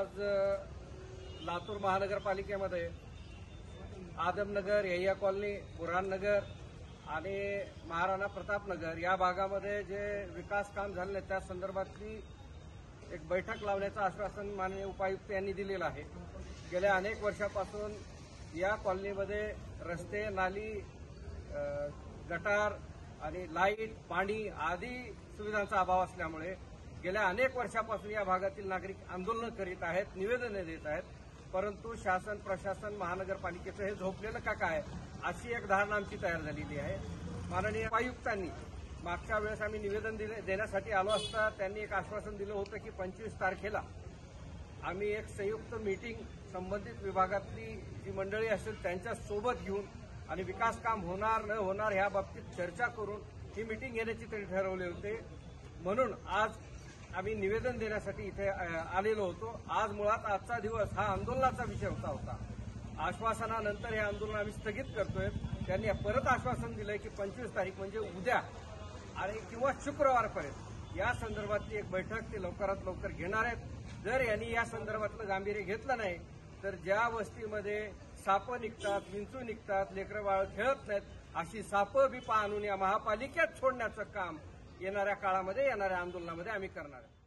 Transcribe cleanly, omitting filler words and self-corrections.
आज लातूर महानगरपालिकेमध्ये आदमनगर, यहिया कॉलनी, बुरहाननगर आणि महाराणा प्रतापनगर या भागामध्ये जे विकास काम झाले नाही त्या संदर्भातली एक बैठक लावण्याचं आश्वासन माननीय उपायुक्त यांनी दिलेलं आहे। गेल्या अनेक वर्षापासून या कॉलनीमध्ये रस्ते, नाली, गटार आणि लाईट, पाणी आदी सुविधांचा अभाव असल्यामुळे गेल्या अनेक वर्षापासून या भागातील नागरिक आंदोलन करीत आहेत, निवेदने देत आहेत, परंतु शासन प्रशासन महानगरपालिकेचं हे झोपलेलं का काय अशी एक धारणा आमची तयार झालेली आहे। माननीय उपायुक्तांनी मागच्या वेळेस आम्ही निवेदन देण्यासाठी आलो असता त्यांनी एक आश्वासन दिलं होतं की 25 तारखेला आम्ही एक संयुक्त मीटिंग संबंधित विभागातली जी मंडळी असेल त्यांच्या सोबत घेऊन आणि विकास काम होणार न होणार ह्या बाबतीत चर्चा करून ही मीटिंग घेण्याची तरी ठरवले होते। म्हणून आज आम्ही निवेदन देण्यासाठी इथे आलेलो होतो। आज मुळात आजचा दिवस हा आंदोलनाचा विषय होता। आश्वासनानंतर हे आंदोलन आम्ही स्थगित करतोय। त्यांनी परत आश्वासन दिलंय की 25 तारीख म्हणजे उद्या आणि किंवा शुक्रवारपर्यंत या संदर्भातली एक बैठक ते लवकरात लवकर घेणार आहेत। जर यांनी या संदर्भातलं गांभीर्य घेतलं नाही तर ज्या वस्तीमध्ये सापं निघतात, विंचू निघतात, लेकरं बाळ खेळत नाहीत अशी सापं बिपा आणून या महापालिकेत सोडण्याचं काम येणाऱ्या काळामध्ये येणाऱ्या आंदोलनामध्ये आम्ही करणार आहे।